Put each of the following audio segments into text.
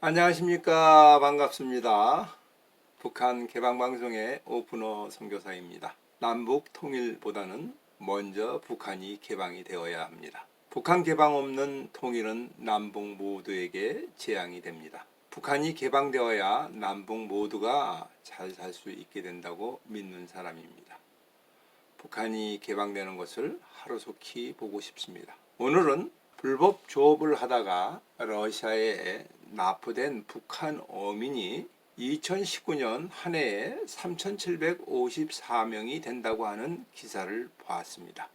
안녕하십니까. 반갑습니다. 북한 개방방송의 오픈어 선교사입니다. 남북 통일보다는 먼저 북한이 개방이 되어야 합니다. 북한 개방 없는 통일은 남북 모두에게 재앙이 됩니다. 북한이 개방되어야 남북 모두가 잘 살 수 있게 된다고 믿는 사람입니다. 북한이 개방되는 것을 하루속히 보고 싶습니다. 오늘은 불법 조업을 하다가 러시아에 납포된 북한 어민이 2019년 한 해에 3,754명이 된다고 하는 기사를 보았습니다.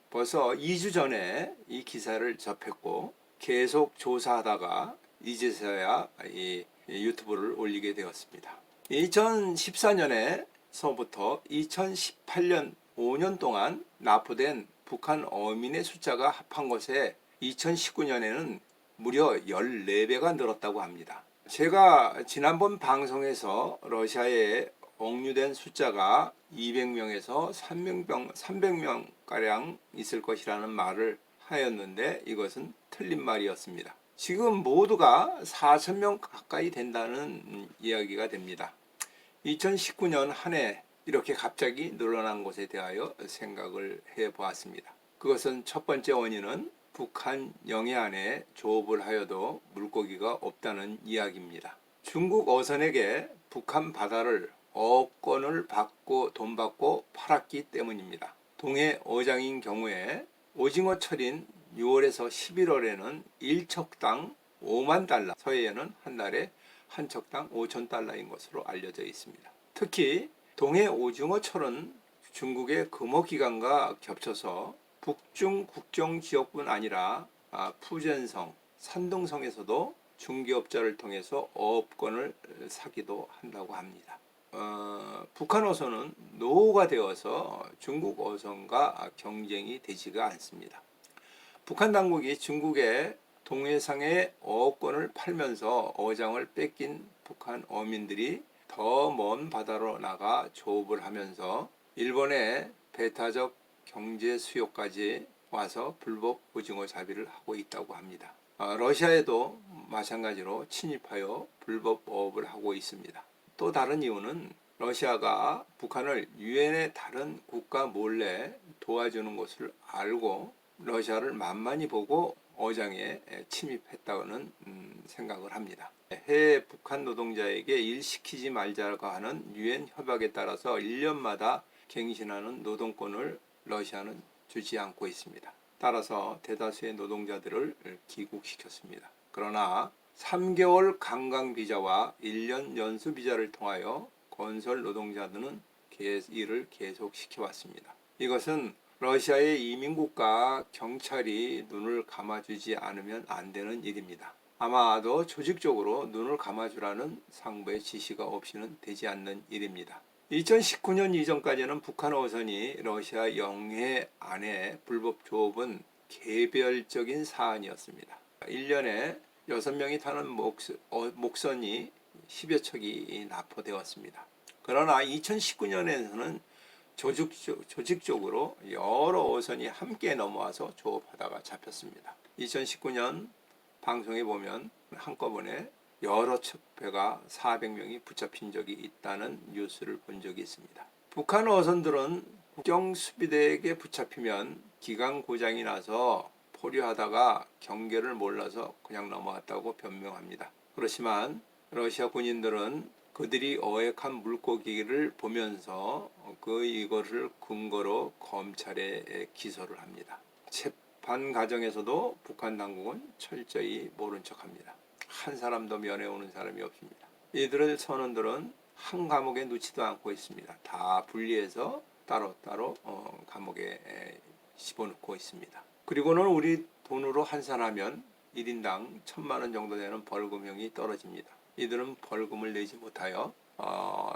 벌써 2주 전에 이 기사를 접했고 계속 조사하다가 이제서야 이 유튜브를 올리게 되었습니다. 2014년에서부터 2018년 5년 동안 납포된 북한 어민의 숫자가 합한 것에 2019년에는 무려 14배가 늘었다고 합니다. 제가 지난번 방송에서 러시아에 억류된 숫자가 200명에서 300명가량 있을 것이라는 말을 하였는데 이것은 틀린 말이었습니다. 지금 모두가 4,000명 가까이 된다는 이야기가 됩니다. 2019년 한 해 이렇게 갑자기 늘어난 것에 대하여 생각을 해보았습니다. 그것은 첫 번째 원인은 북한 영해안에 조업을 하여도 물고기가 없다는 이야기입니다. 중국 어선에게 북한 바다를 어업권을 받고 돈 받고 팔았기 때문입니다. 동해 어장인 경우에 오징어철인 6월에서 11월에는 1척당 5만 달러, 서해에는 한 달에 한 척당 5천 달러인 것으로 알려져 있습니다. 특히 동해 오징어철은 중국의 금어기간과 겹쳐서 북중 국경지역뿐 아니라 푸젠성, 산둥성에서도 중개업자를 통해서 어업권을 사기도 한다고 합니다. 북한 어선은 노후가 되어서 중국 어선과 경쟁이 되지가 않습니다. 북한 당국이 중국의 동해상의 어업권을 팔면서 어장을 뺏긴 북한 어민들이 더 먼 바다로 나가 조업을 하면서 일본의 배타적 경제 수요까지 와서 불법 오징어 잡이를 하고 있다고 합니다. 러시아에도 마찬가지로 침입하여 불법 어업을 하고 있습니다. 또 다른 이유는 러시아가 북한을 유엔의 다른 국가 몰래 도와주는 것을 알고 러시아를 만만히 보고 어장에 침입했다는 생각을 합니다. 해외 북한 노동자에게 일 시키지 말자고 하는 유엔 협약에 따라서 1년마다 갱신하는 노동권을 러시아는 주지 않고 있습니다. 따라서 대다수의 노동자들을 귀국시켰습니다. 그러나 3개월 관광비자와 1년 연수비자를 통하여 건설 노동자들은 일을 계속 시켜왔습니다. 이것은 러시아의 이민국가 경찰이 눈을 감아주지 않으면 안 되는 일입니다. 아마도 조직적으로 눈을 감아주라는 상부의 지시가 없이는 되지 않는 일입니다. 2019년 이전까지는 북한 어선이 러시아 영해 안에 불법 조업은 개별적인 사안이었습니다. 1년에 6명이 타는 목선이 10여 척이 납포되었습니다. 그러나 2019년에는 조직적으로 여러 어선이 함께 넘어와서 조업하다가 잡혔습니다. 2019년 방송에 보면 한꺼번에 여러 배가 400명이 붙잡힌 적이 있다는 뉴스를 본 적이 있습니다. 북한 어선들은 국경수비대에게 붙잡히면 기강 고장이 나서 포류하다가 경계를 몰라서 그냥 넘어왔다고 변명합니다. 그렇지만 러시아 군인들은 그들이 어획한 물고기를 보면서 이것을 근거로 검찰에 기소를 합니다. 재판 과정에서도 북한 당국은 철저히 모른 척합니다. 한 사람도 면회 오는 사람이 없습니다. 이들의 선원들은 한 감옥에 놓지도 않고 있습니다. 다 분리해서 따로따로 감옥에 집어넣고 있습니다. 그리고는 우리 돈으로 환산하면 1인당 1,000만 원 정도 되는 벌금형이 떨어집니다. 이들은 벌금을 내지 못하여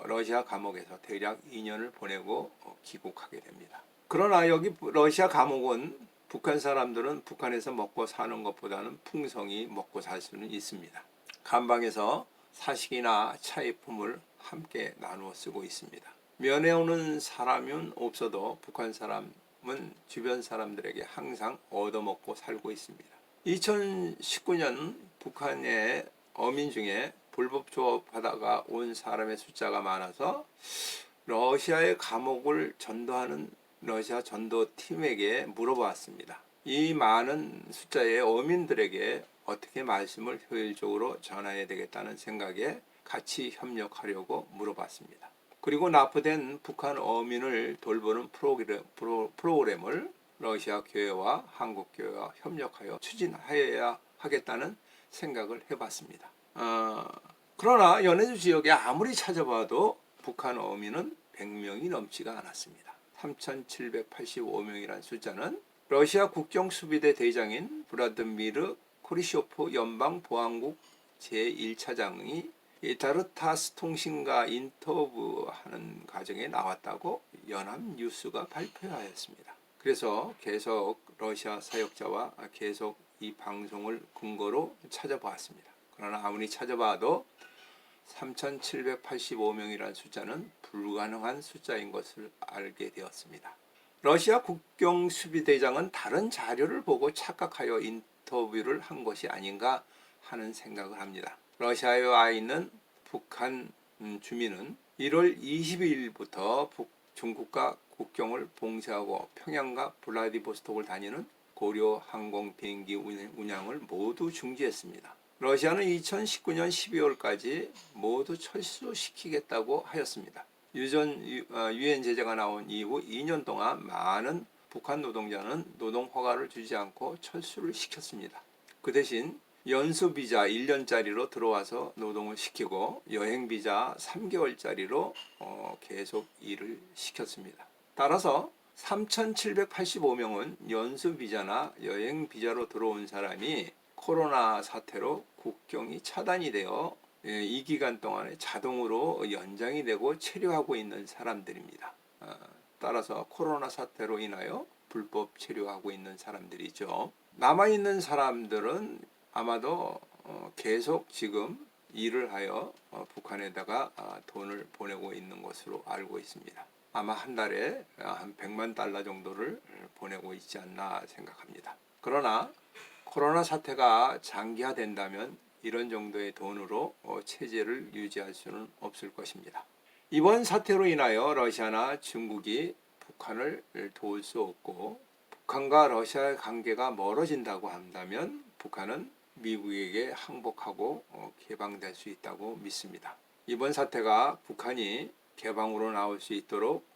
러시아 감옥에서 대략 2년을 보내고 귀국하게 됩니다. 그러나 여기 러시아 감옥은 북한 사람들은 북한에서 먹고 사는 것보다는 풍성히 먹고 살 수는 있습니다. 감방에서 사식이나 차의품을 함께 나누어 쓰고 있습니다. 면회 오는 사람은 없어도 북한 사람은 주변 사람들에게 항상 얻어먹고 살고 있습니다. 2019년 북한에 어민 중에 불법 조업하다가 온 사람의 숫자가 많아서 러시아의 감옥을 전도하는 러시아 전도팀에게 물어보았습니다. 이 많은 숫자의 어민들에게 어떻게 말씀을 효율적으로 전해야 되겠다는 생각에 같이 협력하려고 물어봤습니다. 그리고 납부된 북한 어민을 돌보는 프로그램을 러시아 교회와 한국 교회와 협력하여 추진하여야 하겠다는 생각을 해봤습니다. 그러나 연해주 지역에 아무리 찾아봐도 북한 어민은 100명이 넘지가 않았습니다. 3,785명이라는 숫자는 러시아 국경수비대 대장인 브라드미르 코리쇼프 연방보안국 제1차장이 타르타스 통신과 인터뷰하는 과정에 나왔다고 연합뉴스가 발표하였습니다. 그래서 계속 러시아 사역자와 계속 이 방송을 근거로 찾아보았습니다. 그러나 아무리 찾아봐도 3,785명이라는 숫자는 불가능한 숫자인 것을 알게 되었습니다. 러시아 국경수비대장은 다른 자료를 보고 착각하여 인터뷰를 한 것이 아닌가 하는 생각을 합니다. 러시아에 와 있는 북한 주민은 1월 22일부터 중국과 국경을 봉쇄하고 평양과 블라디보스톡을 다니는 고려 항공 비행기 운항을 모두 중지했습니다. 러시아는 2019년 12월까지 모두 철수시키겠다고 하였습니다. 유엔 제재가 나온 이후 2년 동안 많은 북한 노동자는 노동 허가를 주지 않고 철수를 시켰습니다. 그 대신 연수 비자 1년짜리로 들어와서 노동을 시키고 여행 비자 3개월짜리로 계속 일을 시켰습니다. 따라서 3,785명은 연수 비자나 여행 비자로 들어온 사람이 코로나 사태로 국경이 차단이 되어 이 기간 동안에 자동으로 연장이 되고 체류하고 있는 사람들입니다. 따라서 코로나 사태로 인하여 불법 체류하고 있는 사람들이죠. 남아있는 사람들은 아마도 계속 지금 일을 하여 북한에다가 돈을 보내고 있는 것으로 알고 있습니다. 아마 한 달에 한 100만 달러 정도를 보내고 있지 않나 생각합니다. 그러나 코로나 사태가 장기화된다면 이런 정도의 돈으로 체제를 유지할 수는 없을 것입니다. 이번 사태로 인하여 러시아나 중국이 북한을 도울 수 없고 북한과 러시아의 관계가 멀어진다고 한다면 북한은 미국에게 항복하고 개방될 수 있다고 믿습니다. 이번 사태가 북한이 개방으로 나올 수 있도록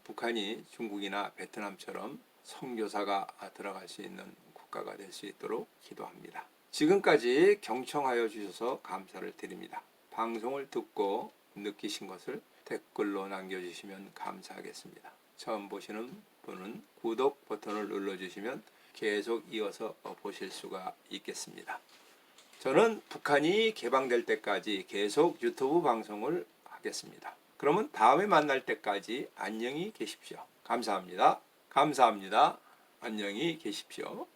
북한이 중국이나 베트남처럼 선교사가 들어갈 수 있는 국가가 될 수 있도록 기도합니다. 지금까지 경청하여 주셔서 감사를 드립니다. 방송을 듣고 느끼신 것을 댓글로 남겨주시면 감사하겠습니다. 처음 보시는 분은 구독 버튼을 눌러주시면 계속 이어서 보실 수가 있겠습니다. 저는 북한이 개방될 때까지 계속 유튜브 방송을 하겠습니다. 그러면 다음에 만날 때까지 안녕히 계십시오. 감사합니다. 감사합니다. 안녕히 계십시오.